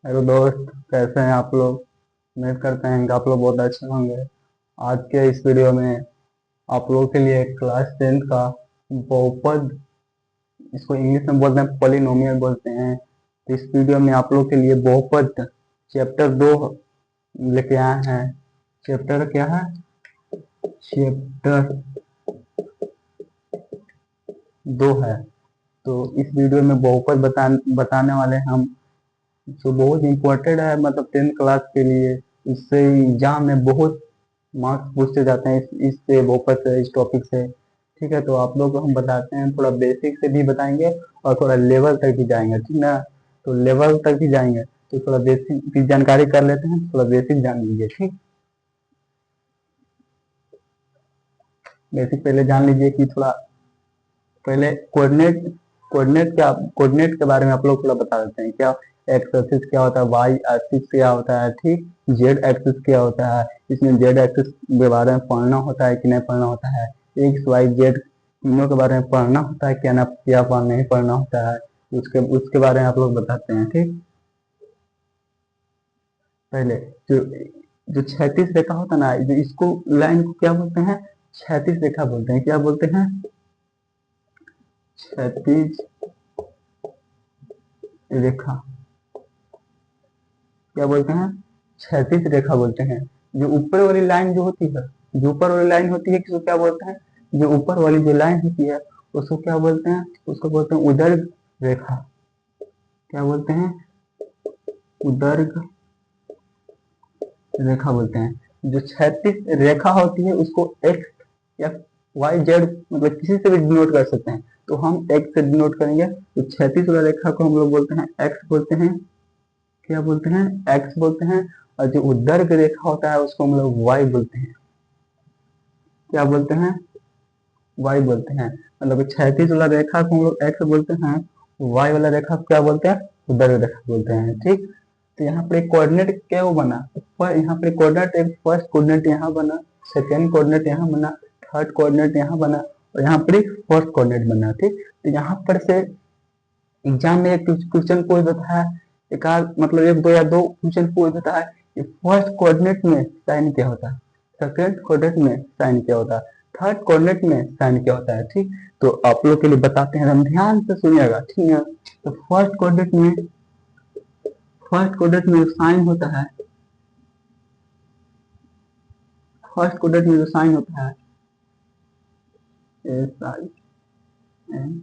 Hello दोस्त, कैसे हैं आप लोग। उम्मीद करते हैं कि आप लोग बहुत अच्छे होंगे। आज के इस वीडियो में आप लोगों के लिए क्लास 10 का बहुपद, इसको इंग्लिश में बोलते हैं पॉलिनोमियल बोलते हैं। तो इस वीडियो में आप लोगों के लिए बहुपद चैप्टर 2 लेके आए हैं। चैप्टर क्या है? चैप्टर 2 है। तो इस वीडियो में बहुपद बताने वाले हैं हम, जो बहुत इम्पोर्टेंट है, मतलब 10th क्लास के लिए। इससे एग्जाम में बहुत मार्क्स पूछते जाते हैं इससे, बहुपद से, इस टॉपिक से। ठीक है, तो आप लोग को हम बताते हैं, थोड़ा बेसिक से भी बताएंगे और थोड़ा लेवल तक भी जाएंगे, ठीक ना। तो लेवल तक भी जाएंगे तो थोड़ा बेसिक की जानकारी कर लेते हैं, थोड़ा बेसिक जान लीजिए। ठीक, बेसिक पहले जान लीजिए कि थोड़ा पहले कोऑर्डिनेट कोऑर्डिनेट के बारे में आप लोग थोड़ा बता देते हैं। क्या एक्स एक्सिस क्या होता है, वाई एक्सिस क्या होता है, ठीक, जेड एक्सिस क्या होता है। इसमें जेड एक्सिस के बारे में पढ़ना होता है कि नहीं पढ़ना होता है। एक्स वाई जेड तीनों के बारे में पढ़ना होता है क्या ना, क्या नहीं पढ़ना होता है। उसके उसके बारे में आप लोग बताते हैं। ठीक, पहले जो जो क्षैतिज रेखा होता है ना, जो इसको लाइन को क्या बोलते हैं? क्षैतिज रेखा बोलते हैं। क्या बोलते हैं? क्षैतिज रेखा। क्या बोलते हैं? क्षैतिज रेखा बोलते हैं। जो ऊपर वाली लाइन जो होती है, जो ऊपर वाली लाइन होती है, किसको क्या बोलते हैं? जो ऊपर वाली जो लाइन होती है उसको क्या बोलते हैं? उसको बोलते हैं उदर्ग रेखा। क्या बोलते हैं? उदर्ग रेखा बोलते हैं। जो क्षैतिज रेखा होती है उसको एक्स या वाई जेड, मतलब किसी से भी डिनोट कर सकते हैं। तो हम एक्स से डिनोट करेंगे, तो क्षैतिज वाला रेखा को हम लोग बोलते हैं एक्स बोलते हैं। क्या बोलते हैं? एक्स बोलते हैं। और जो ऊर्ध्वाधर रेखा होता है उसको हम लोग वाई बोलते हैं। क्या बोलते हैं? वाई बोलते हैं। मतलब क्षैतिज वाला रेखा को हम लोग एक्स बोलते हैं, वाई वाला रेखा को क्या बोलते हैं? ऊर्ध्वाधर रेखा बोलते हैं। ठीक, तो यहाँ पर एक कोऑर्डिनेट क्या वो बना, पर यहाँ पर कोऑर्डिनेट, एक फर्स्ट कोऑर्डिनेट यहाँ बना, सेकेंड कोऑर्डिनेट यहाँ बना, थर्ड कोऑर्डिनेट यहाँ बना, और यहाँ पर एक फोर्थ कोऑर्डिनेट बना। ठीक, तो यहाँ पर से एग्जाम में एक क्वेश्चन पूछ देता है, एक आध मतलब एक दो या दो क्वेश्चन पूछ देता है कि फर्स्ट कोऑर्डिनेट में साइन क्या होता है, सेकंड कोऑर्डिनेट में साइन क्या होता है, थर्ड कोऑर्डिनेट में साइन क्या होता है। ठीक, तो आप लोग के लिए बताते हैं, हम ध्यान से सुनिएगा, ठीक है। तो फर्स्ट कोऑर्डिनेट में साइन होता है, फर्स्ट कोऑर्डिनेट में जो साइन होता है एस आई एन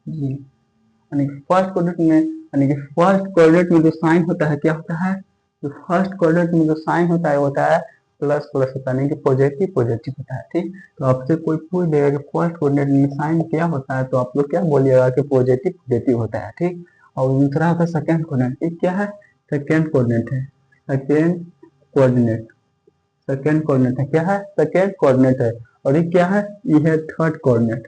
जी, यानी फर्स्ट कोऑर्डिनेट में, यानी कि फर्स्ट कोऑर्डिनेट में जो साइन होता है क्या होता है? जो फर्स्ट कोऑर्डिनेट में जो साइन होता है होता है प्लस प्लस होता है, नहीं कि पॉजिटिव पॉजिटिव होता है। ठीक, तो आपसे कोई पूछ देगा कि फर्स्ट कोऑर्डिनेट में साइन क्या होता है, तो आप लोग क्या बोलिएगा कि पॉजिटिव पॉजिटिव होता है। ठीक, और दूसरा होता है सेकेंड कोऑर्डिनेट। ये क्या है? सेकेंड कोऑर्डिनेट है। सेकेंड कोऑर्डिनेट, सेकेंड कोऑर्डिनेट है। क्या है? सेकेंड कोऑर्डिनेट है। और ये क्या है? ये है थर्ड कोऑर्डिनेट।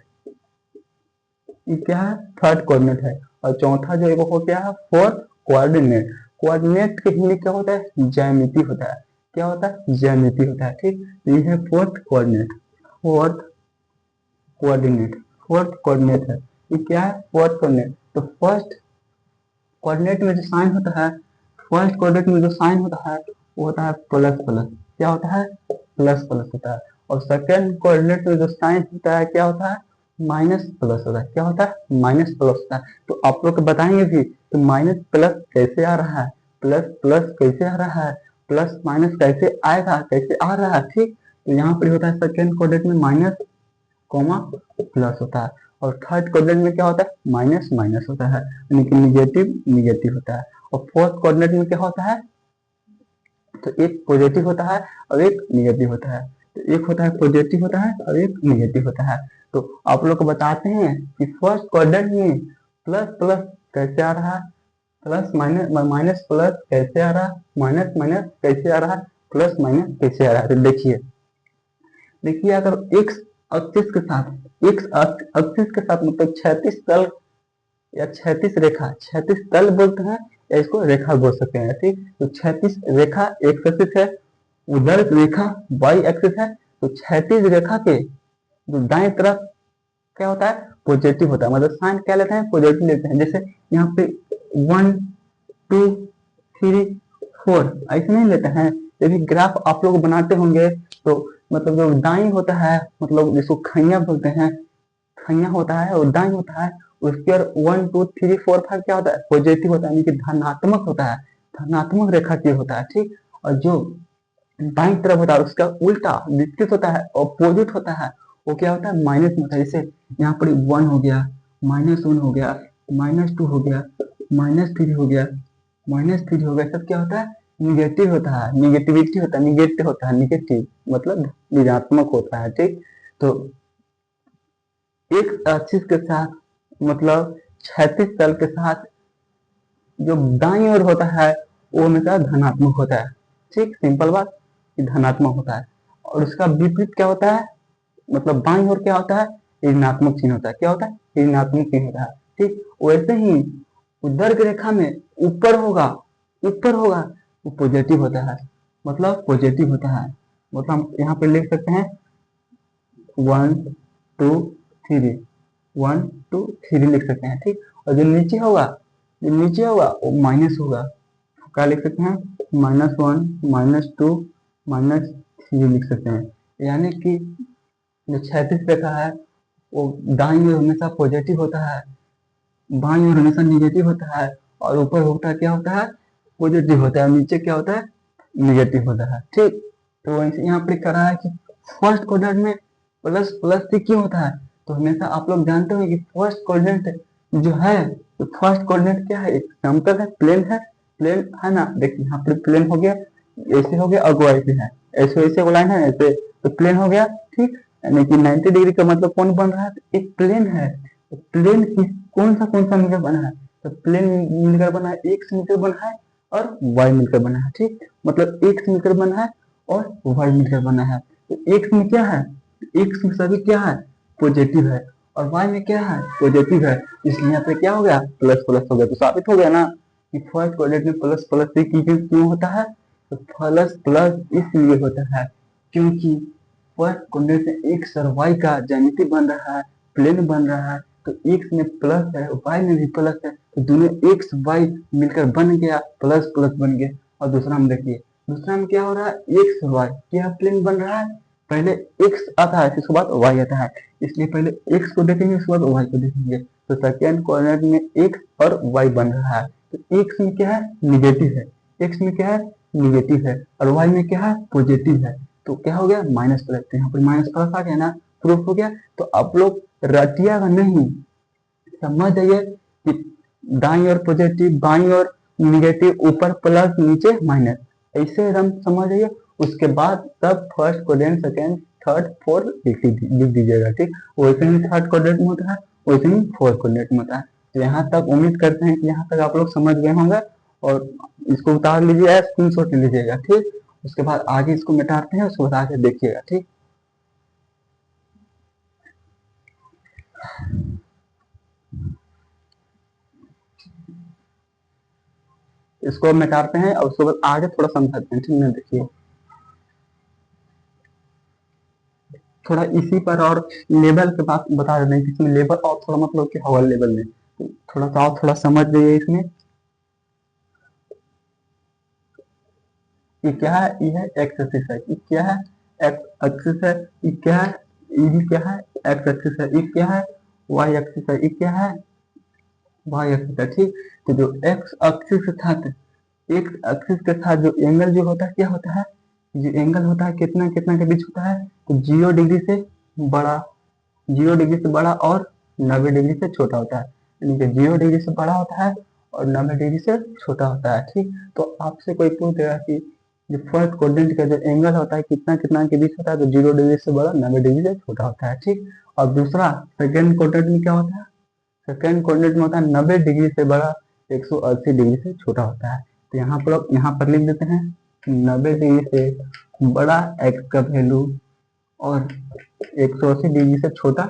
ये क्या है? थर्ड कोऑर्डिनेट है। और चौथा जो है वो क्या है? Fourth coordinate. कोऑर्डिनेट के हिंदी क्या होता है? ज्यामिति होता है। क्या होता है? ज्यामिति होता है। ठीक, तो ये है fourth coordinate. Fourth coordinate, fourth coordinate है। ये क्या है? Fourth coordinate. तो फर्स्ट कोऑर्डिनेट में जो साइन होता है, फर्स्ट कोऑर्डिनेट में जो साइन होता है वो होता है प्लस प्लस। क्या होता है? प्लस प्लस होता है। और सेकेंड कोऑर्डिनेट में जो साइन होता है क्या होता है? माइनस प्लस होता है। क्या होता है? माइनस प्लस होता है। तो आप लोग बताएंगे भी तो माइनस प्लस कैसे आ रहा है, प्लस प्लस कैसे आ रहा है, प्लस माइनस कैसे आएगा, कैसे आ रहा है। ठीक, तो यहाँ पर होता है सेकेंड कोऑर्डिनेट में माइनस कॉमा प्लस होता है, और थर्ड कोऑर्डिनेट में क्या होता है? माइनस माइनस होता है, यानी कि निगेटिव निगेटिव होता है। और फोर्थ कोऑर्डिनेट में क्या होता है? तो एक पॉजिटिव होता है और एक निगेटिव होता है। तो एक होता है पॉजिटिव होता है और एक निगेटिव होता है। तो आप लोग को बताते हैं कि फर्स्ट क्वाड्रेंट में प्लस प्लस कैसे आ रहा है, प्लस माइनस माइनस प्लस कैसे आ रहा है, माइनस माइनस कैसे आ रहा है, प्लस माइनस कैसे आ रहा है। तो देखिए, देखिए अगर एक्स एक्सिस के साथ, एक्स एक्सिस के साथ मतलब क्षैतिज तल या क्षैतिज रेखा, क्षैतिज तल बोलते हैं या इसको रेखा बोल सकते हैं। ठीक, तो क्षैतिज रेखा एक्स एक्सिस है, उधर रेखा वाई एक्सिस है। तो क्षैतिज रेखा के जो दाएं तरफ क्या होता है? पॉजिटिव होता है, मतलब साइन क्या लेते हैं? पॉजिटिव लेते हैं। जैसे यहाँ पे 1 2 3 4 ऐसे नहीं लेते हैं। जब भी ग्राफ आप लोग बनाते होंगे तो मतलब जो दाई होता है, मतलब जिसको खैया बोलते हैं, खैया होता है और दाई होता है, उसके और 1 2 3 4 5 क्या होता है, पॉजिटिव होता है, यानी कि धनात्मक होता है, धनात्मक रेखा की होता है, ठीक। और जो बाईं तरफ होता है उसका उल्टा विपरीत होता है, ऑपोजिट होता है, वो क्या होता है, माइनस में होता है। जैसे यहाँ पर 1 हो गया, -1 हो गया, -2 हो गया, -3 हो गया, -3 हो गया, सब क्या होता है, निगेटिव होता है, निगेटिविटी होता है, निगेटिव होता है, निगेटिव मतलब ऋणात्मक होता है, ठीक। तो एक एक्सिस के साथ मतलब क्षैतिज तल के साथ जो दाईं ओर होता है वो हमेशा धनात्मक होता है, ठीक, सिंपल बात, धनात्मक होता है। और उसका विपरीत क्या होता है, मतलब बाईं ओर क्या होता है, ऋणात्मक चिन्ह होता है, क्या होता है, ऋणात्मक चिन्ह होता है, ठीक। वैसे ही उदर्घ रेखा में ऊपर होगा, ऊपर होगा वो पॉजिटिव होता है, मतलब पॉजिटिव होता है, मतलब हम यहाँ पे लिख सकते हैं 1 2 3, 1 2 3 लिख सकते हैं, ठीक। और जो नीचे होगा, जो नीचे होगा वो माइनस होगा, क्या लिख सकते हैं, -1 -2 -3 लिख सकते हैं। यानी कि जो क्षैतिज रेखा है वो दाईं ओर हमेशा पॉजिटिव होता है, बाईं ओर हमेशा निगेटिव होता है, और ऊपर होता है क्या होता है, पॉजिटिव होता है, नीचे क्या होता है, निगेटिव होता है, ठीक। तो यहाँ पर कह रहा है कि फर्स्ट क्वाड्रेंट में प्लस प्लस से क्यों होता है, तो हमेशा आप लोग जानते हो कि फर्स्ट क्वाड्रेंट जो है, तो फर्स्ट क्वाड्रेंट क्या है, एक समतल है, प्लेन है, प्लेन है ना, देखिए यहाँ पर प्लेन हो गया, ऐसे हो गया, अगो ऐसे है, ऐसे ऐसे लाइन है ऐसे, तो प्लेन हो गया, ठीक। यानी कि 90 डिग्री का मतलब कौन बन रहा है, तो एक प्लेन है, तो प्लेन कौन सा मिलकर बना है, तो प्लेन मिलकर बना है, एक्स मिलकर बना है और वाई मिलकर बना है, ठीक। मतलब एक्स मिलकर बना है और वाई मिलकर बना है। तो एक्स में क्या है, एक्स में सभी क्या है, पॉजिटिव है, और वाई में क्या है, पॉजिटिव है, इसलिए यहाँ पे क्या हो गया, प्लस प्लस हो गया। तो साबित हो गया ना कि फर्स्ट क्वाड्रेंट में प्लस प्लस से क्यों होता है, तो प्लस प्लस इसलिए होता है क्योंकि फर्स्ट क्वाड्रेंट में एक्स और वाई का ज्यामिति बन रहा है, प्लेन बन रहा है, तो एक्स में प्लस है, वाई में भी प्लस है, तो दोनों एक्स वाई मिलकर बन गया, प्लस प्लस बन गया। और दूसरा में देखिए, दूसरा में क्या हो रहा है, एक्स वाई क्या प्लेन बन रहा है, पहले एक्स आता है उसके बाद वाई आता है, इसलिए पहले एक्स को देखेंगे उसके बाद वाई को देखेंगे। तो सेकेंड क्वाड्रेंट में एक्स और वाई बन रहा है, तो एक्स में क्या है, निगेटिव है, एक्स में क्या है, निगेटिव है, और वाई में क्या है, पॉजिटिव है, तो क्या हो गया, माइनस प्लस, तो यहाँ पर माइनस प्लस आ गया ना, प्रूफ हो गया। तो आप लोग रटिएगा नहीं, समझ जाइए कि दाईं ओर पॉजिटिव, बाईं ओर निगेटिव, ऊपर प्लस नीचे माइनस, ऐसे एकदम समझ जाइए। उसके बाद तब first quadrant, second, third, fourth लिख दीजिएगा, ठीक। वैसे ही थर्ड क्वाड्रेंट में होता है, वैसे ही फोर्थ क्वाड्रेंट में होता है। तो यहाँ तक उम्मीद करते हैं कि यहाँ तक आप लोग समझ गए होंगे, और इसको उतार लीजिए, स्क्रीनशॉट ले लीजिएगा, ठीक। उसके बाद आगे इसको मिटाते हैं, उसके बाद आगे देखिएगा, ठीक। इसको मिटाते हैं और उसके बाद आगे थोड़ा समझाते हैं, ठीक है, देखिए थोड़ा इसी पर और लेवल के बात बता देते हैं, इसमें लेवल और थोड़ा मतलब कि हवा लेवल में तो थोड़ा सा और थोड़ा समझ लीजिए इसमें। ये क्या है, ये है एक्स एक्सिस है, ये क्या है, एक्स एक्सिस है, ये क्या है, ये भी क्या है, एक्स एक्सिस है, ये क्या है, वाई एक्सिस है, ये क्या है, वाई एक्सिस है, ठीक। तो जो एक्स एक्सिस के साथ, एक्स एक्सिस के साथ जो एंगल जो होता है क्या होता है, जो एंगल होता है कितना कितना के बीच होता है, तो 0 डिग्री से बड़ा, 0 डिग्री से बड़ा और 90 डिग्री से छोटा होता है, यानी कि 0 डिग्री से बड़ा होता है और 90 डिग्री से छोटा होता है, ठीक। तो आपसे कोई पूछ देगा कि जो फर्स्ट क्वाड्रेंट का जो एंगल होता है कितना कितना के बीच होता है, तो 0 डिग्री से बड़ा, 90 डिग्री से छोटा होता है, ठीक। और दूसरा सेकेंड क्वाड्रेंट में क्या होता है, सेकेंड क्वाड्रेंट में होता है 90 डिग्री से बड़ा, 180 डिग्री से छोटा होता है। तो यहाँ पर लिख देते हैं 90 डिग्री से बड़ा एक्स का वैल्यू और 180 डिग्री से छोटा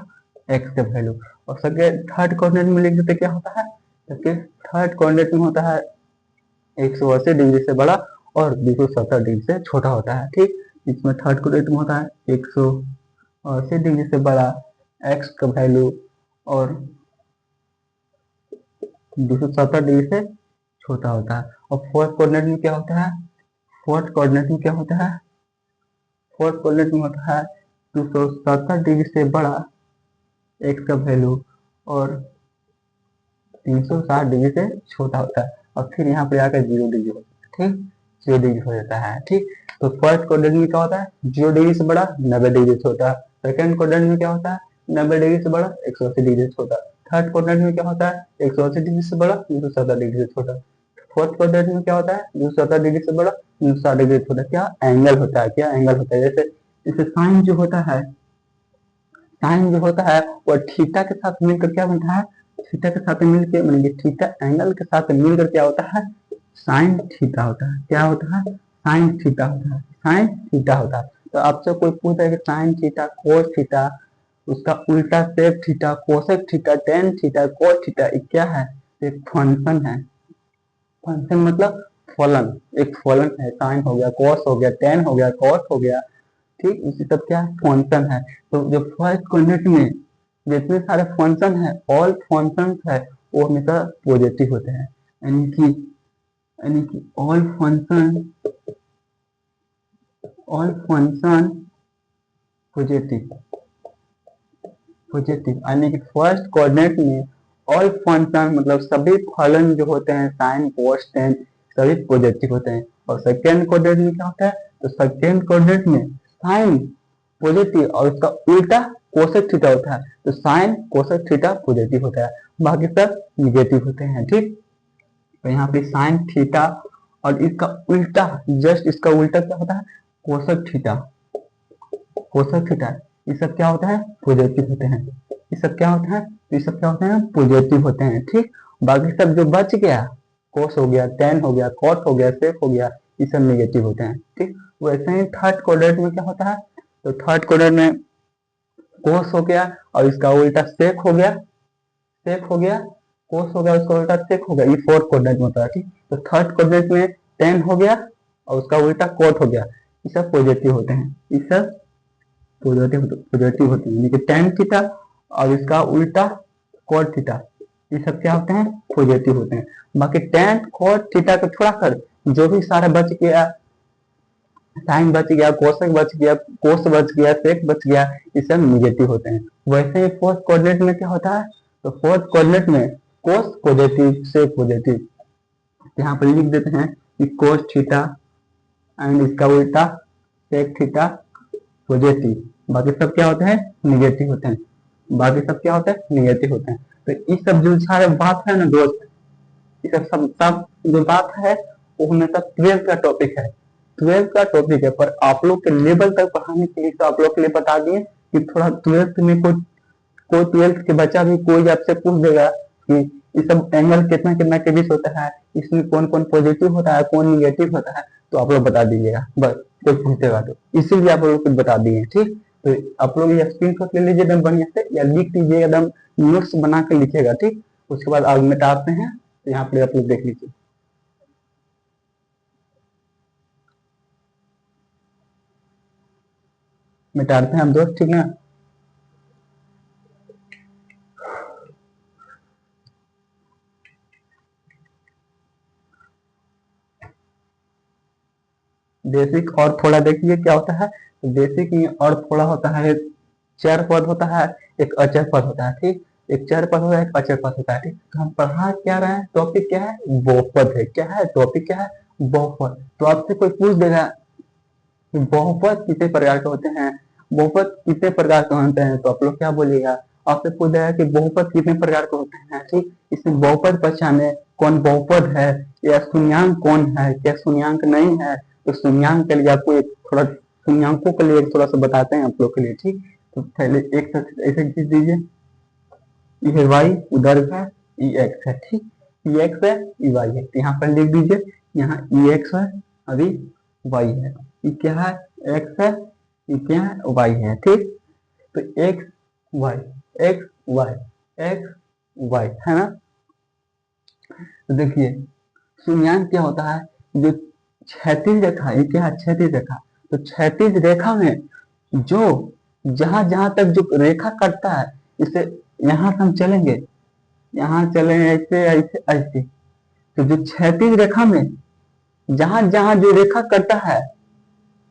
एक्स का वैल्यू। और सेकेंड थर्ड क्वाड्रेंट में लिख देते क्या होता है, थर्ड क्वाड्रेंट में होता है 180 डिग्री से बड़ा और 270 डिग्री से छोटा होता है, ठीक। इसमें थर्ड क्वाड्रेंट में होता है 180 डिग्री से बड़ा एक्स का वैल्यू और 270 डिग्री से छोटा होता है। और फोर्थ कोऑर्डिनेट में क्या होता है, फोर्थ कोऑर्डिनेट में क्या होता है, फोर्थ कोऑर्डिनेट में होता है 270 डिग्री से बड़ा एक्स का वैल्यू और 360 डिग्री से छोटा होता है, और फिर यहाँ पे आकर 0 डिग्री होता है। ठीक, 0 डिग्री हो जाता है। ठीक, तो फर्स्ट कोऑर्डिनेट में क्या होता है, 0 डिग्री से बड़ा 90 डिग्री से छोटा। सेकंड कोऑर्डिनेट में क्या होता है, 90 डिग्री से बड़ा 180 डिग्री से छोटा। थर्ड कोऑर्डिनेट में क्या होता है, 180 डिग्री से बड़ा 270 डिग्री से छोटा। फोर्थ कोऑर्डिनेट में क्या होता है, 270 डिग्री से बड़ा 260 डिग्री से छोटा। क्या एंगल होता है, क्या एंगल होता है। जैसे इसे साइन जो होता है, साइन जो होता है वो थीटा के साथ मिलकर क्या बनता है, थीटा के साथ मिलकर मतलब थीटा एंगल के साथ मिलकर क्या होता है, साइन थीटा होता है। क्या होता है, साइन थीटा होता है, साइन थीटा होता है। तो आपसे कोई पूछता है कि साइन थीटा, कोस थीटा, उसका उल्टा sec theta, cosec theta, tan theta, cos theta, ये क्या है, एक फंक्शन है। फंक्शन मतलब फलन, एक फलन है। साइन हो गया, कोस हो गया, टेन हो गया, कोस हो गया। ठीक, इसी सब क्या है, फंक्शन है। तो जो फर्स्ट कोऑर्डिनेट में जितने सारे फंक्शन है, ऑल फंक्शन है, वो हमेशा पॉजिटिव होते हैं। यानी कि ऑल फंक्शन पॉजिटिव, पॉजिटिव यानी कि फर्स्ट कोऑर्डिनेट में ऑल फंक्शन मतलब सभी फलन जो होते हैं, साइन कोस टेन, सभी पॉजिटिव होते हैं। और सेकेंड कोऑर्डिनेट में क्या होता है, तो सेकेंड कोऑर्डिनेट में साइन पॉजिटिव और उसका उल्टा कोसेक थीटा होता है। तो साइन कोसेक थीटा पॉजिटिव होता है, बाकी सब निगेटिव होते हैं। ठीक, तो यहाँ पे साइन थीटा और इसका उल्टा, जस्ट इसका उल्टा क्या होता है, कोसेक थीटा, कोसेक थीटा, ये सब क्या होता है, पॉजिटिव होते हैं। ये सब क्या होता है, ये सब क्या होते हैं, पॉजिटिव होते हैं। ठीक, बाकी सब जो बच गया, कोस हो गया, टेन हो गया, कॉट हो गया, सेक हो गया, ये सब नेगेटिव होते हैं। ठीक, वैसे ही थर्ड कोऑर्डिनेट में क्या होता है, तो थर्ड कोऑर्डिनेट में कोस हो गया और इसका उल्टा सेक हो गया, सेक हो गया, कोस हो गया, उसका उल्टा सेक हो गया, ये फोर्थ कोऑर्डिनेट में होता है। ठीक, तो थर्ड कोऑर्डिनेट में टेन हो गया और उसका उल्टा कोट हो गया, ये सब पॉजिटिव होते हैं। ये सब पॉजिटिव होते हैं, यानी कि टेन थीटा और इसका उल्टा कोट थीटा, ये सब क्या होते हैं, पॉजिटिव होते हैं। बाकी टेन कोट थीटा को छोड़ा कर जो भी सारा बच गया, साइन बच गया, कोसेक बच गया, कोस बच गया, सेक बच गया, ये सब निगेटिव होते हैं। वैसे ही फोर्थ कोऑर्डिनेट में क्या होता है, तो फोर्थ कोऑर्डिनेट में कोस पॉजिटिव, सेक पॉजिटिव, यहाँ पर लिख देते हैं कि कोस थीटा एंड इसका उल्टा सेक थीटा पॉजिटिव, बाकी सब क्या होते हैं, निगेटिव होते हैं। बाकी सब क्या होते हैं, निगेटिव होते हैं। तो ये सब जो सारे बात है ना दोस्त, ये सब जो बात है वो हमेशा 12th का टॉपिक है, 12th का टॉपिक है। पर आप लोग के लेवल तक पढ़ाने के लिए तो आप लोग के लिए बता दिए कि थोड़ा 12th में कोई 12th के बच्चा भी कोई आपसे पूछ देगा कि ये सब एंगल कितना कितना के बीच होता है, इसमें कौन कौन पॉजिटिव होता है, कौन निगेटिव होता है, तो आप लोग बता दीजिएगा बस, कोई पूछेगा तो। इसीलिए आप लोग कुछ बता दिए। ठीक, तो आप लोग ये स्क्रीनशॉट ले लीजिए एकदम बढ़िया से, या लिख लीजिए एकदम, नोट्स बना के लिखिएगा। ठीक, उसके बाद आगे मिटाते हैं, तो यहाँ पे आप लोग देख लीजिए, मिटाते हैं हम दोस्त। ठीक ना, बेसिक और थोड़ा देखिए क्या होता है। बेसिक में और थोड़ा होता है, चर पद होता है, एक अचर पद होता है। ठीक, एक चर पद होता है, एक अचर पद होता है। ठीक, तो हम पढ़ा क्या रहे हैं, टॉपिक क्या है, बहुपद है। क्या है टॉपिक, क्या है, बहुपद। तो आपसे कोई पूछ देगा कि बहुपद कितने प्रकार के होते हैं, बहुपद कितने प्रकार के होते हैं, तो आप लोग क्या बोलिएगा, आपसे पूछ देगा कि बहुपद कितने प्रकार के होते हैं। ठीक, इसमें बहुपद पहचाने, कौन बहुपद है, या शून्यांक कौन है, क्या शून्यांक नहीं है। तो शून्यांक के लिए आपको एक थोड़ा, शून्यांकों के लिए थोड़ा सा बताते हैं आप लोग के लिए। ठीक, तो पहले एक ऐसे चीज दीजिए, ये वाई उधर है, ई एक्स है। ठीक, ई एक्स है, ई वाई है, तो यहाँ पर लिख दीजिए, यहाँ ई एक्स है, अभी वाई है, ये क्या है, एक्स है, ये क्या है, वाई है। ठीक, तो X Y, X Y, X Y है ना। तो देखिए शून्यांक क्या होता है, जो क्षैतिज रेखा, ये क्या है, क्षैतिज रेखा। तो क्षैतिज रेखा में जो जहां जहां तक जो रेखा कटता है, इसे यहाँ से हम चलेंगे, यहाँ चलेंगे ऐसे ऐसे ऐसे, तो जो क्षैतिज रेखा में जहां जहां जो रेखा कटता है,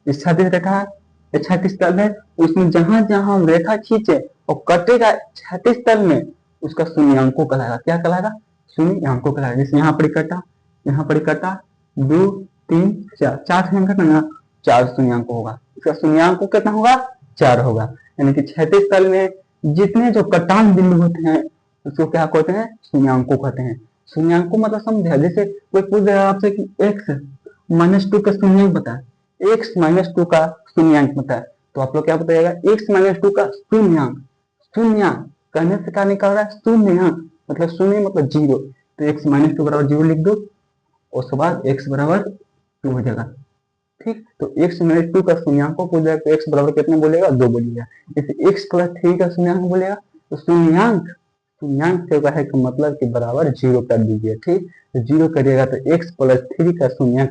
इस क्षैतिज रेखा है, क्षैतिज तल है, उसमें जहां जहां हम रेखा खींचे और कटेगा क्षैतिज तल में, उसका शून्यांको कहलाएगा। क्या कहलाएगा? शून्यांको कहलाएगा। जैसे यहाँ पर कटा, यहाँ पर कटा, 2 3 4, 4 शून्यांक ना, 4 शून्यांक होगा। इसका शून्यांक कितना होगा? 4 होगा। यानी कि क्षैतिज तल में जितने जो कटान बिंदु होते हैं उसको क्या कहते हैं? शून्यांको कहते हैं। शून्यांको मतलब समझे, जैसे कोई पूछ रहा है आपसे कि x-2 का शून्यांक बताए, x-2 का शून्यांक बताए, तो आप लोग क्या बताइएगा? x-2 का शून्यांक। शून्यांक कहने से क्या निकल रहा है? शून्यांक मतलब शून्य मतलब 0, तो x-2 बराबर 0 लिख दो, उसके बाद x बराबर 2 हो जाएगा। ठीक, तो x-2 का शून्यांक को जाएगा तो x बराबर कितना बोलेगा? 2 बोलिएगा। जैसे x + 3 का शून्यांक बोलेगा तो शून्यांक से का है कि मतलब कि बराबर 0 कर दीजिए। ठीक, तो 0 करिएगा तो x + 3 का शून्यांक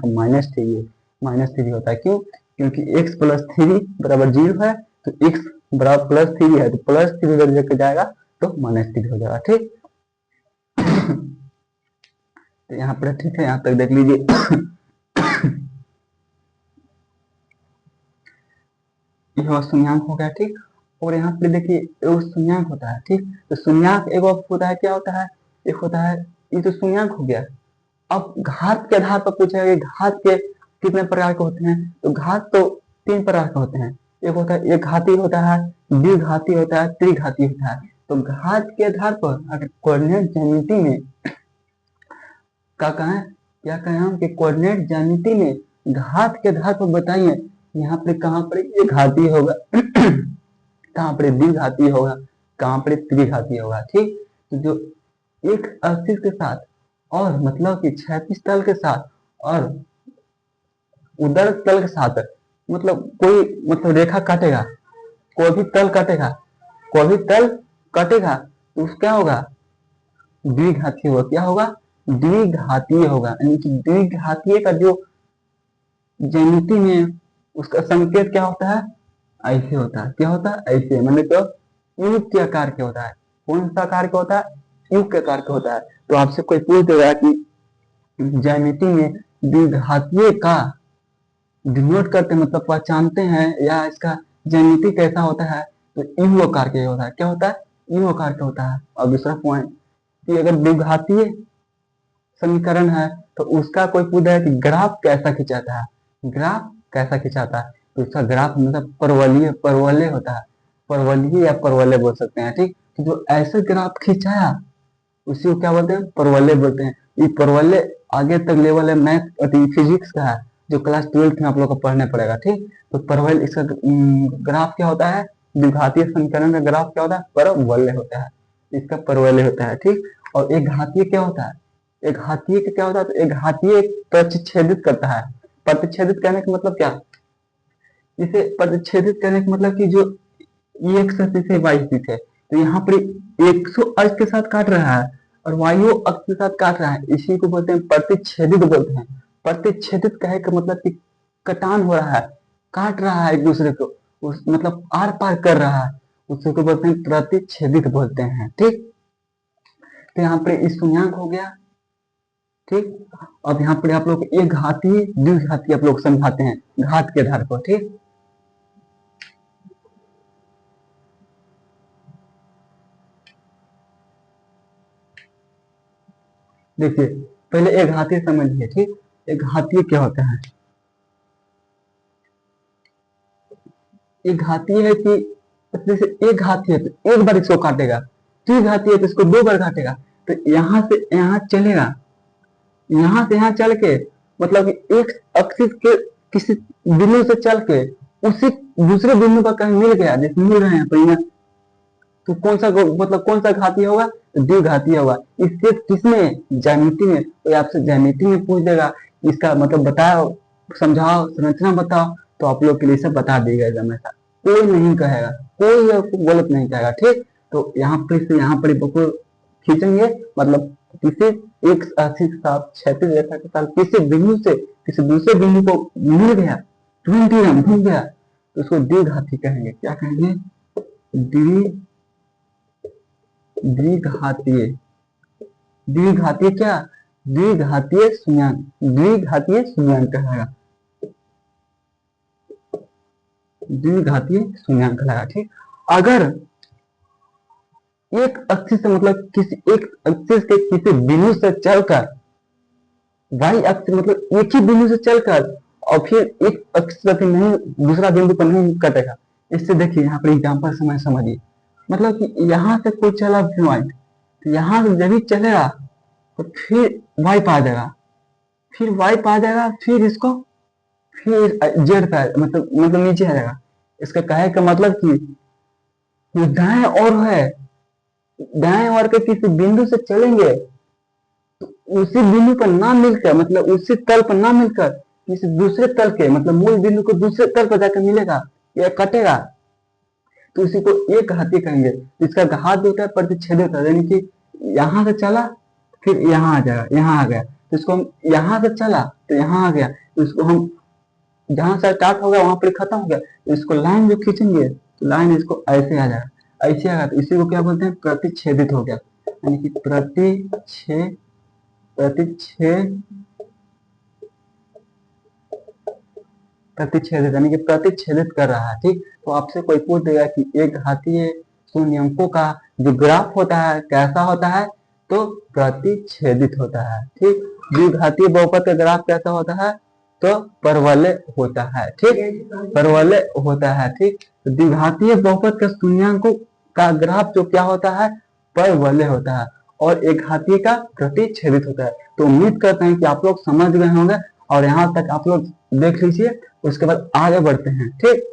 -3 होता है। क्यों? क्योंकि x + 3 बराबर 0 है, तो x बराबर +3 है, तो +3 इधर लेके जाएगा तो -3 हो जाएगा। ठीक, तो यहाँ पर ठीक है, यहाँ तक देख लीजिए। यह शून्यांक हो गया। ठीक, और यहाँ पे देखिए एक शून्यांक होता है। ठीक, तो शून्यांक एक होता है, क्या होता है? एक होता है, ये तो शून्यांक हो गया। अब घात के आधार पर पूछा है घात के कितने प्रकार के होते हैं, तो घात तो 3 प्रकार के होते हैं। एक होता है एक घाती होता है, द्विघाती होता है, त्रिघाती होता है। तो घात के आधार पर अगर कोऑर्डिनेट ज्यामिति में क्या कहें हम कि कोऑर्डिनेट ज्यामिति में घात के आधार पर बताइए यहाँ पे कहाँ पर ये घाती होगा, कहाँ पर द्विघाती होगा, कहाँ पर त्रिघाती होगा। ठीक, तो जो एक एक्सिस के साथ और मतलब कि क्षैतिज तल के साथ और उदर तल के साथ मतलब कोई मतलब रेखा काटेगा, कोई भी तल काटेगा, तो उसका क्या होगा? द्विघाती होगा। क्या होगा? द्विघातीय होगा। यानी कि द्विघातीय का जो ज्यामिति में उसका संकेत क्या होता है? ऐसे होता है। क्या होता है? ऐसे, मैंने तो युग के आकार के होता है। कौन सा आकार का होता है? युग के आकार का होता है। तो आपसे कोई पूछ देगा कि ज्यामिति में द्विघातीय का डिनोट करते मतलब पहचानते हैं या इसका ज्यामिति कैसा होता है, तो यू आकार के होता है। क्या होता है? यू आकार का होता है। और दूसरा पॉइंट कि अगर द्विघातीय समीकरण है तो उसका कोई पूछा है कि ग्राफ कैसा खिंचाता है, ग्राफ कैसा खिंचाता है, तो उसका ग्राफ मतलब परवलय होता है। परवलय या परवलय बोल सकते हैं। ठीक, तो जो ऐसे ग्राफ खिंचाया उसी को क्या बोलते हैं? परवलय बोलते हैं। ये परवलय आगे तक लेवल है मैथ और फिजिक्स का है, जो क्लास 12th में आप लोग को पढ़ने पड़ेगा। ठीक, तो परवलय इसका ग्राफ क्या होता है? द्विघातीय समीकरण का ग्राफ क्या होता है? परवलय होता है। इसका परवलय होता है। ठीक, और एक घातीय क्या होता है? एक घातीय का क्या होता है? तो एक घातीय प्रतिच्छेदित करता है। प्रतिच्छेदित करने का मतलब क्या? इसे प्रतिच्छेदित करने का मतलब कि जो एक्स एक्सिस है वाई एक्सिस है, तो यहाँ पर 180 के साथ काट रहा है और वायु अक्ष के साथ काट रहा है, इसी को बोलते हैं प्रतिच्छेदित बोलते हैं। प्रतिच्छेदित कहे का मतलब कि कटान हो रहा है, काट रहा है एक दूसरे को, उस मतलब आर पार कर रहा है, उसी को बोलते हैं प्रतिच्छेदित बोलते हैं। ठीक, तो यहाँ पर इस शून्यांक हो गया। ठीक, अब यहाँ पर आप लोग एक घातीय द्विघातीय आप लोग समझाते हैं घात के आधार पर। ठीक, देखिए पहले एक घातीय समझिए। ठीक, एक घातीय क्या होता है? एक घातीय है कि जैसे एक घाती है तो एक बार इसको काटेगा, द्विघाती है तो इसको 2 बार काटेगा, तो यहाँ से यहाँ चलेगा, यहाँ से यहाँ चल के मतलब कि एक एक्सिस के किसी बिंदु से चल के उसी दूसरे बिंदु पर कहीं मिल गया, जैसे मिल रहे हैं पर तो कौन सा मतलब कौन सा घाती होगा? द्विघाती होगा। इससे किसमें? ज्यामिति में। तो आपसे ज्यामिति में पूछ देगा इसका मतलब बताओ, समझाओ, संरचना बताओ, तो आप लोग के लिए सब बता देगा हमेशा। कोई नहीं कहेगा, कोई आपको गलत नहीं कहेगा। ठीक, तो यहाँ पर से यहाँ पर बिल्कुल खींचेंगे मतलब किसी एक एक्सिस के साथ क्षैतिज रेखा के साथ किसी बिंदु से किसी दूसरे बिंदु को मिल गया, मिल गया, तो उसको द्विघाती कहेंगे। क्या कहेंगे? द्विघातीय। द्विघातीय क्या? द्विघातीय शून्यांक, द्विघातीय शून्यांक कहलाएगा, द्विघातीय शून्यांक कहलाएगा। ठीक, अगर एक अक्ष से मतलब किसी एक अक्ष के किसी बिंदु से चलकर, वाई अक्ष मतलब एक ही बिंदु से चलकर और फिर एक अक्ष से नहीं दूसरा बिंदु पर नहीं कटेगा। इससे देखिए यहाँ पर एग्जाम्पल समझिए, मतलब कि यहाँ से कोई चला पॉइंट, तो यहाँ से जब भी चलेगा तो फिर वाई पा जाएगा, फिर वाई पा जाएगा, फिर इसको फिर जेड पे मतलब नीचे आ जाएगा। इसका कहे का मतलब कि दाएं और है, दाएं ओर के किसी बिंदु से चलेंगे तो उसी बिंदु पर ना मिलकर मतलब उसी तल पर ना मिलकर किसी दूसरे तल के मतलब मूल बिंदु को दूसरे तल पर जाकर मिलेगा या कटेगा, तो उसी को एक घातीय कहेंगे। इसका घात होता है प्रतिच्छेद होता है, यानी कि यहाँ से चला फिर यहाँ आ जाएगा, यहाँ आ गया, तो इसको हम यहाँ से चला तो यहाँ आ गया, तो इसको हम जहां से स्टार्ट होगा वहां पर खत्म हो गया, तो इसको लाइन जो खींचेंगे तो लाइन इसको ऐसे आ जाएगा, ऐसे आएगा, तो इसी को क्या बोलते हैं, प्रतिच्छेदित हो गया, यानी कि प्रतिच्छेद प्रतिच्छेदित यानी कि प्रतिच्छेदित कर रहा है। ठीक, तो आपसे कोई पूछ देगा कि एक घातीय शून्यंकों का जो ग्राफ होता है कैसा होता है, तो प्रतिच्छेदित होता है। ठीक, द्विघातीय बहुपद का ग्राफ कैसा होता है, तो परवलय होता है। ठीक, परवलय होता है। ठीक, तो द्विघातीय बहुपद का शून्यंकों का ग्राफ जो क्या होता है, परवलय होता है, और एक घातीय का प्रतिच्छेदित होता है। तो उम्मीद करते हैं कि आप लोग समझ गए होंगे और यहाँ तक आप लोग देख लीजिए, उसके बाद आगे बढ़ते हैं। ठीक,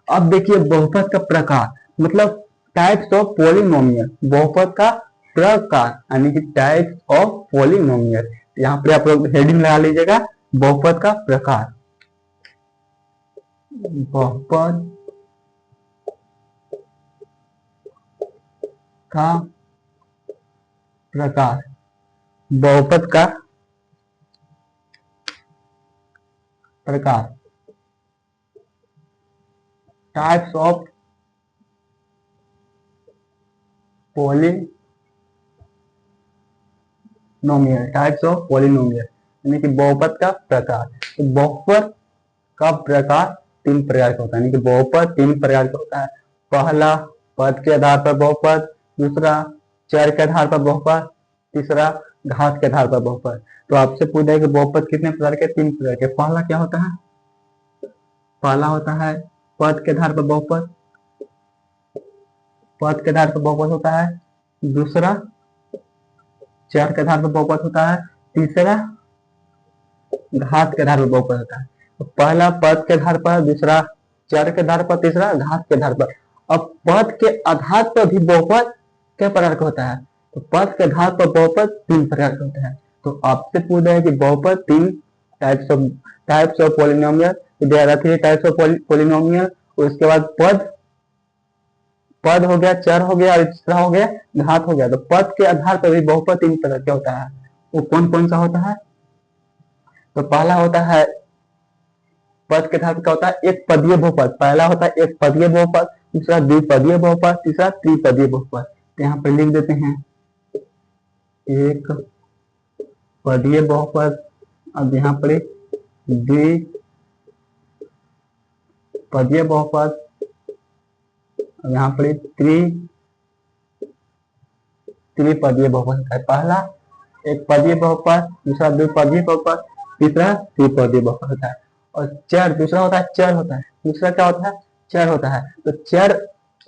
अब देखिए बहुपद का प्रकार मतलब टाइप्स ऑफ पॉलिनोमियल, बहुपद का प्रकार यानी कि टाइप्स ऑफ पॉलिनोमियल। यहाँ पे आप लोग हेडिंग लगा लीजिएगा, बहुपद का प्रकार, बहुपद का प्रकार, बहुपद का प्रकार, types of polynomial, types of polynomial यानी कि बहुपद का प्रकार। तो बहुपद का प्रकार तीन प्रकार का होता है, यानी कि बहुपद तीन प्रकार का होता है। पहला पद के आधार पर बहुपद, दूसरा चर के आधार पर बहुपद, तीसरा घात के आधार पर बहुपद। तो आपसे पूछा है कि बहुपद कितने प्रकार के, तीन प्रकार के। पहला क्या होता है, पहला होता है पद के आधार पर बहुपद, पद के आधार पर बहुपद होता है। दूसरा चर के आधार पर बहुपद होता है, तीसरा घात के आधार पर बहुपद होता है। तो पहला पद के आधार पर, दूसरा चर के आधार पर, तीसरा घात के आधार पर। अब पद के आधार पर भी बहुपद क्या प्रकार का होता है, तो पद के आधार पर बहुपद तीन प्रकार का होता है। तो आपसे पूछ रहे हैं कि बहुपद तीन types of polynomial, there are three types of polynomial. उसके बाद पद हो गया, चर हो गया और तीसरा हो गया घात हो गया। तो पद के आधार पर भी बहुपद तीन प्रकार का होता है। वो कौन कौन सा होता है, तो पहला होता है पद के आधार पर क्या होता है, एक पदीय बहुपद। पहला होता है एक पदीय बहुपद, दूसरा द्विपदीय बहुपद, तीसरा त्रिपदीय बहुपद। तो यहाँ पर लिख देते हैं एक पदीय बहुपद, अब यहाँ पर द्विपदीय बहुपद, यहाँ पर त्रिपदीय बहुपद होता है। पहला एक पदीय बहुपद, दूसरा द्विपदीय बहुपद, तीसरा त्रिपदीय बहुपद होता है। और चर दूसरा होता है, चर होता है, दूसरा क्या होता है, चर होता है। तो चर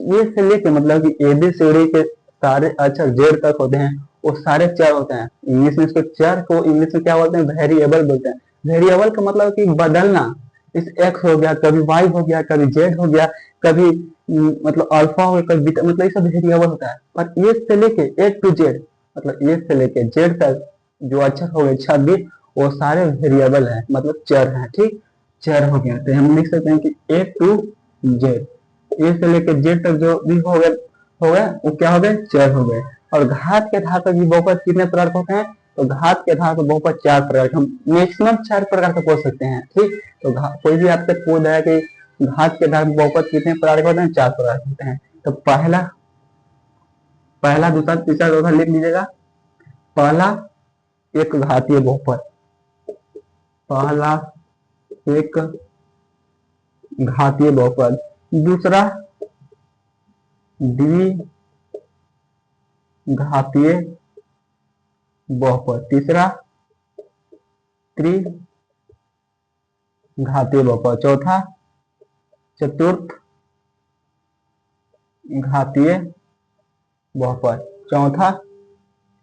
ये से लेके मतलब कि ABCD के सारे अक्षर जेड तक होते हैं, वो सारे चर होते हैं। इंग्लिश में इसको चर को इंग्लिश में क्या बोलते हैं, वेरिएबल बोलते हैं। वेरिएबल का मतलब कि बदलना, इस एक्स हो गया, कभी वाई हो गया, कभी जेड हो गया, कभी मतलब अल्फा हो गया, कभी बीटा, मतलब ये सब वेरिएबल होता है। पर ए से लेके ए टू जेड मतलब ए से लेके जेड तक जो अक्षर हो गए 26, वो सारे वेरिएबल है, मतलब चर है। ठीक, चर हो गया, तो हम लिख सकते हैं कि ए टू जेड, ए से लेकर जेड तक जो भी हो गए वो क्या हो गए, चर हो गए। और घात के आधार पर भी बहुपद कितने प्रकार के होते हैं, तो घात के आधार पर बहुपद चार प्रकार के, हम मैक्सिमम चार प्रकार का पूछ सकते हैं। ठीक, तो कोई भी आपसे पूछ है कि घात के आधार पर बहुपद कितने प्रकार के होते हैं, चार प्रकार के होते हैं। तो पहला पहला दूसरा तीसरा चौथा लिख लीजिएगा। पहला एक घातीय बहुपद, पहला एक घातीय बहुपद, दूसरा द्विघातीय बहुपद, तीसरा त्रिघातीय बहुपद, चौथा चतुर्थ घातीय बहुपद, चौथा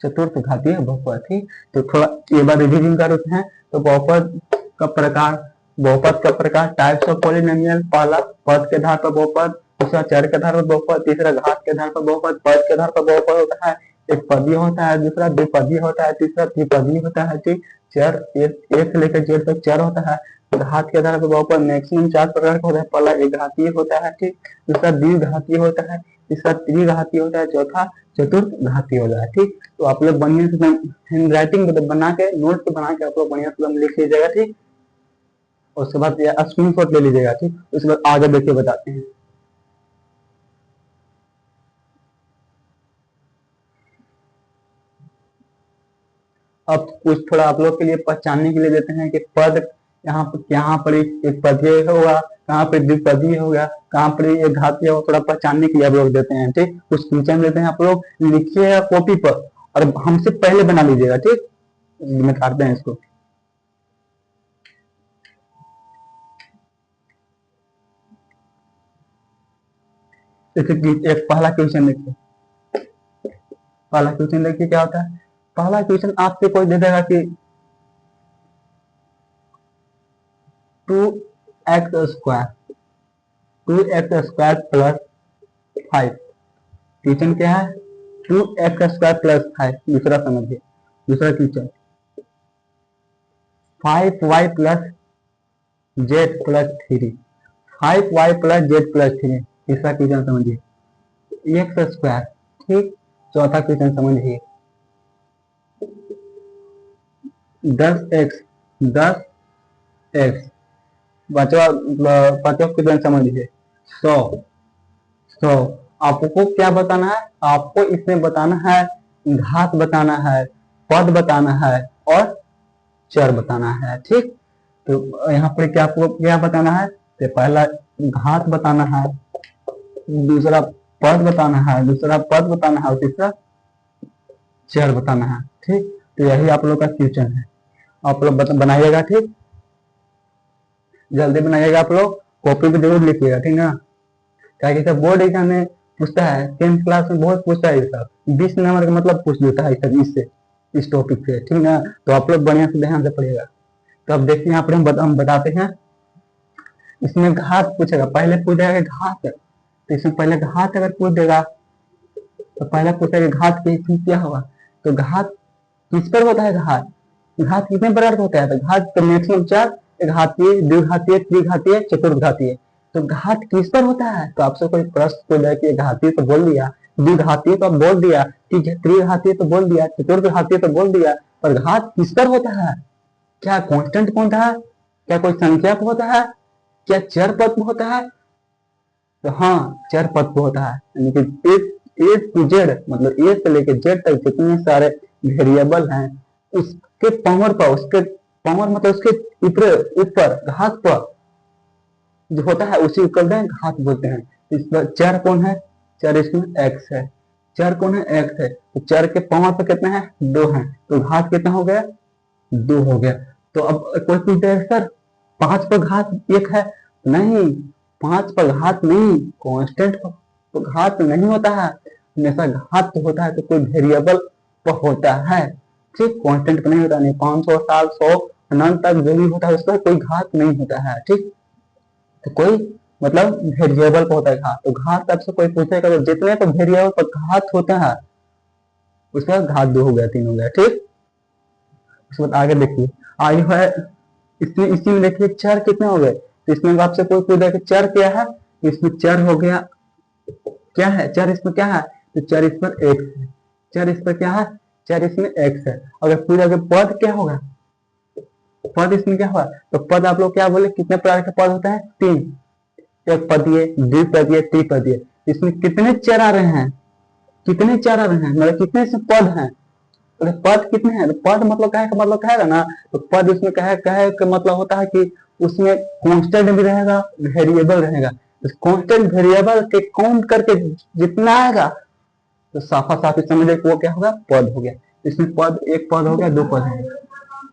चतुर्थ घातीय बहुपद। ठीक, तो थोड़ा एक बार रिवीजन करते हैं। तो बहुपद का प्रकार, बहुपद का प्रकार, टाइप्स ऑफ पॉलिनोमियल, पहला पद के आधार पर बहुपद, दूसरा चर के आधार पर बहुपद, तीसरा घात के आधार पर बहुपद, पद के आधार पर बहुपद होता है, एक पदीय होता है, दूसरा द्विपदीय होता है, तीसरा त्रिपदीय होता है। ठीक, चर एक से लेकर जेड तक चर होता है। घात के आधार पर बहुपद मैक्सिमम 4 प्रकार का होता है। पहला एक घातीय होता है, ठीक, दूसरा द्विघातीय होता है, तीसरा त्रिघातीय होता है, चौथा चतुर्थ घातीय होता है। ठीक, तो आप लोग बढ़िया से हैंड राइटिंग बना के, नोट बना के आप लोग बढ़िया से लिख लीजिएगा। ठीक, उसके बाद स्क्रीनशॉट ले लीजिएगा। ठीक, उसके बाद आगे देखिए बताते हैं। अब कुछ थोड़ा आप लोग के लिए पहचानने के लिए देते हैं कि पद यहाँ पर एक पदीय होगा, कहाँ पर द्विपदीय होगा, कहाँ पर एक घातीय होगा, थोड़ा पहचानने के लिए आप लोग देते हैं। ठीक, कुछ क्वेश्चन देते हैं, आप लोग लिखिएगा कॉपी पर और हमसे पहले बना लीजिएगा। ठीक, निकालते हैं इसको। एक पहला क्वेश्चन देखिए, पहला क्वेश्चन देखिए क्या होता है। पहला क्वेश्चन आपसे कोई दे देगा कि 2x² प्लस 5। क्वेश्चन क्या है? 2x² plus 5। दूसरा समझिए, दूसरा question 5y plus z plus 3, 5y plus z plus 3। तीसरा क्वेश्चन समझिए, x²। ठीक, चौथा क्वेश्चन समझिए 10x। पांचवा क्वेश्चन समझिए 100। आपको क्या बताना है? आपको इसमें बताना है घात बताना है, पद बताना है और चर बताना है। ठीक, तो यहाँ पर क्या आपको क्या बताना है? तो पहला घात बताना है, दूसरा पद बताना है, दूसरा पद बताना है और तीसरा चर बताना है। ठीक, तो यही आप लोग का क्वेश्चन है, आप लोग बनाइएगा। ठीक, जल्दी बनाइएगा, आप लोग कॉपी पे जरूर लिखिएगा। ठीक ना, क्या कहते हैं बोर्ड एग्जाम में पूछता है, 10th क्लास में बहुत पूछता है, ये सब 20 नंबर का मतलब पूछ लेता है सब इससे, इस टॉपिक से। ठीक ना, तो आप लोग बढ़िया से ध्यान से पढ़िएगा। तो अब देखिए यहाँ पर हम बताते हैं। इसमें घात पूछेगा, पहले पूछेगा घात, तो इसमें पहले घात अगर पूछ देगा तो पहले पूछेगा घात की क्या होगा। तो घात किस पर होता है? घात कितने प्रकार का होता है? तो घात तो मैक्सिमम 4, घातीय, द्विघातीय, त्रिघातीय, चतुर्घातीय। तो घात किस पर होता है? तो आपसे कोई प्रश्न पूछ है कि घातीय तो बोल दिया, द्विघातीय तो बोल दिया, त्रिघातीय तो बोल दिया, चतुर्घातीय तो बोल दिया, पर घात किस पर होता है? क्या कांस्टेंट होता है? क्या कोई संख्या पर होता है? क्या चर पद पर होता है? तो हाँ, चर पद पर होता है। यानी कि ए टू जेड, मतलब ए से लेकर जेड तक जितने सारे वेरिएबल हैं उसके पावर पर, उसके पावर मतलब उसके ऊपर घात पर जो होता है उसी को घात बोलते हैं। इस पर चर कौन है? चर इसमें एक्स है। चर कौन है? एक्स है। तो चर के पावर पर कितने हैं? 2 हैं। तो घात कितना हो गया? 2 हो गया। तो अब कोई पूछते हैं सर 5 पर घात 1 है? नहीं, 5 पर घात नहीं, कांस्टेंट तो घात नहीं होता है। हमेशा घात तो होता है तो कोई वेरिएबल पर होता है। ठीक, कांस्टेंट पर नहीं होता। नहीं, 500 साल 100 अनंत तक जो भी होता है उसका कोई घात नहीं होता है। ठीक, तो कोई मतलब वेरिएबल पर होता है घात। तो घात आपसे कोई पूछेगा तो जितने पर वेरिएबल पर घात होता है उसका घात 2 हो गया, 3 हो गया। ठीक, उसके बाद आगे देखिए, आगे है इसमें, इसी में देखिए चर कितने हो गए। तो इसमें आपसे कोई पूछा कि चर क्या है? इसमें चर हो गया, क्या है चर? इसमें क्या है? तो चर इस पर एक्स है। चर इस पर क्या है? चर इसमें एक्स है। अगर पूछा कि पद क्या होगा? पद इसमें क्या होगा? तो पद आप लोग क्या बोले, कितने प्रकार के पद होते हैं? 3, एक पदीय, द्विपदीय, त्रिपदीय। इसमें कितने चर आ रहे हैं? कितने चार आ रहे हैं, मतलब कितने से पद हैं, तो पद कितने हैं, तो पद मतलब कहे का मतलब कहेगा ना, तो पद उसमें कहे कहे का मतलब होता है कि उसमें कांस्टेंट भी रहेगा, वेरिएबल रहेगा। कांस्टेंट वेरिएबल के काउंट करके जितना आएगा तो साफा साफ समझ लो वो क्या होगा, पद हो गया। इसमें पद, एक पद हो गया, दो पद हो गया,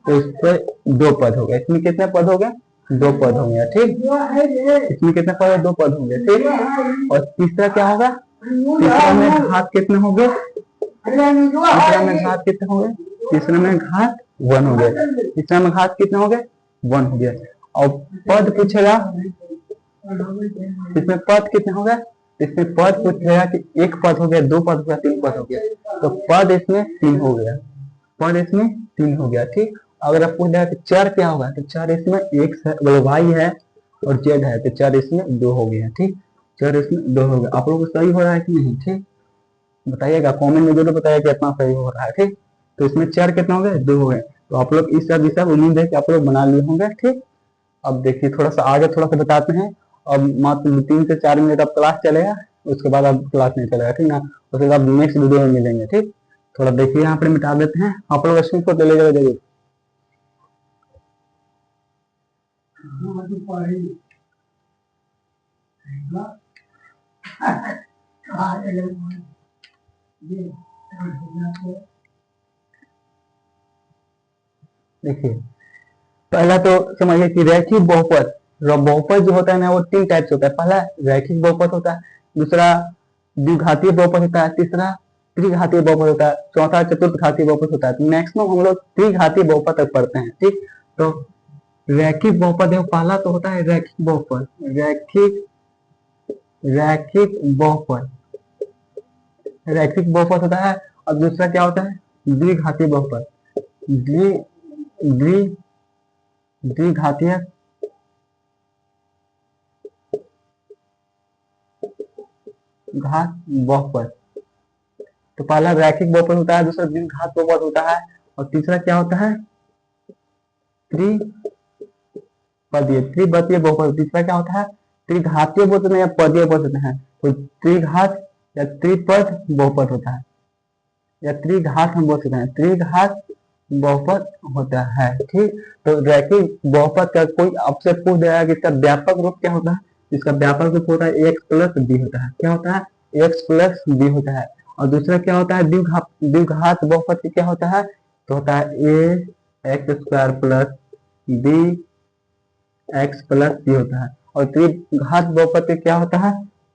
तो इस पर दो पद हो गया। इसमें कितने पद हो गए, दो पद हो गया, ठीक। इसमें कितने पद है, दो पद हो गए, ठीक। और तीसरा क्या होगा, तीसरा में घात कितने हो गए, तीसरा में घात कितने हो गए, तीसरे में घात 1 हो गया, तीसरा में घात कितने हो गए, 1 हो गया। और पद पूछेगा, इसमें पद कितने हो गए, इसमें पद पूछेगा कि एक पद हो गया, दो पद हो गया, तीन पद हो गया, तो पद इसमें 3 हो गया, पद इसमें 3 हो गया, ठीक। अगर आप पूछ रहे कि चर क्या होगा, तो चर इसमें x है, y है और z है, तो चर इसमें 2 हो गया, ठीक। चर इसमें 2 हो गया। आप लोग को सही हो रहा है कि नहीं, ठीक, बताइएगा कमेंट में जरूर बताइए कितना सही हो रहा है, ठीक। तो इसमें चर कितना हो गए, 2 हो गए। तो आप लोग इस सब उम्मीद है कि आप लोग बना लिए होंगे, ठीक। अब देखिए थोड़ा सा आगे थोड़ा सा बताते हैं। अब मात्र 3 से 4 मिनट अब क्लास चलेगा, उसके बाद अब क्लास नहीं चलेगा, ठीक ना। उसके बाद नेक्स्ट वीडियो में मिलेंगे, ठीक। थोड़ा देखिए यहाँ पर मिटा देते हैं, आप लोग स्क्रीनशॉट ले लीजिएगा जरूर। देखिए पहला तो समझिए कि रैखिक बहुपद, बहुपद जो होता है ना वो 3 टाइप से होता है। पहला रैखिक बहुपद होता है, दूसरा द्विघातीय बहुपद होता है, तीसरा त्रिघातीय बहुपद होता है, चौथा चतुर्थ घातीय बहुपद होता है। मैक्सिमम हम लोग त्रिघातीय बहुपद तक पढ़ते हैं, ठीक। तो रैखिक बहुपद है, पहला तो होता है रैखिक बहुपद, रैखिक बहुपद, रैखिक बहुपद होता है। और दूसरा क्या होता है, द्विघातीय बहुपद, द्विघातीय घात बहुपद। तो पहला रैखिक बहुपद होता है, दूसरा द्विघात बहुपद होता है, और तीसरा क्या होता है, त्रिपदीय बहुपद। तीसरा क्या होता है, त्रिघातीय बोलते हैं या पदीय बोलते हैं। तो त्रिघात या त्रिपद बहुपद होता है, या त्रिघात हम बोल सकते हैं, त्रिघात बहुपद होता है, ठीक। तो रैखिक बहुपद का कोई आपसे पूछ देगा कि इसका व्यापक रूप क्या होता है, इसका व्यापक रूप होता है x प्लस b होता है। क्या होता है, x प्लस b होता है। और दूसरा क्या होता है, द्विघात बहुपद क्या होता है, तो होता है a x square plus b x plus c होता है। और त्रिघात बहुपद क्या होता है,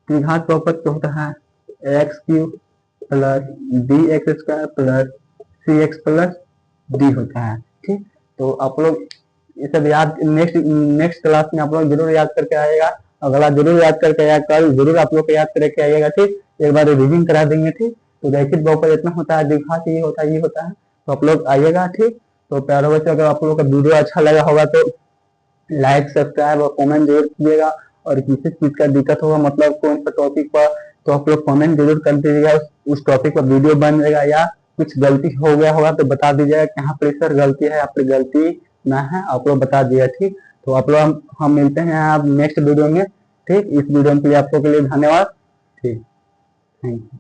त्रिघात बहुपद क्या होता है, x cube plus b x square plus C X plus D होता है, ठीक। तो आप लोग ये सब याद नेक्स्ट क्लास में आप लोग जरूर याद करके आएगा, अगला जरूर याद करके आएगा, कल जरूर आप लोग को याद करके आइएगा, ठीक। एक बार रिविजन करा देंगे, ठीक। तो रैखिक बहुपद इतना होता है, द्विघात ये होता है, ये होता है। तो आप लोग आइएगा, ठीक। तो प्यारे बच्चों अगर आप लोगों का वीडियो अच्छा लगा होगा तो लाइक सब्सक्राइब और कमेंट जरूर कीजिएगा। और किसी चीज का दिक्कत होगा, मतलब कौन सा टॉपिक पर, तो आप लोग कमेंट जरूर कर दीजिएगा, उस टॉपिक पर वीडियो बन जाएगा। या कुछ गलती हो गया होगा तो बता दीजिएगा कि यहाँ पर सर गलती है, आपकी गलती ना है, आप लोग बता दिया, ठीक। तो आप लोग हम मिलते हैं आप नेक्स्ट वीडियो में, ठीक। इस वीडियो के लिए आप लोगों के लिए धन्यवाद, ठीक, थैंक यू।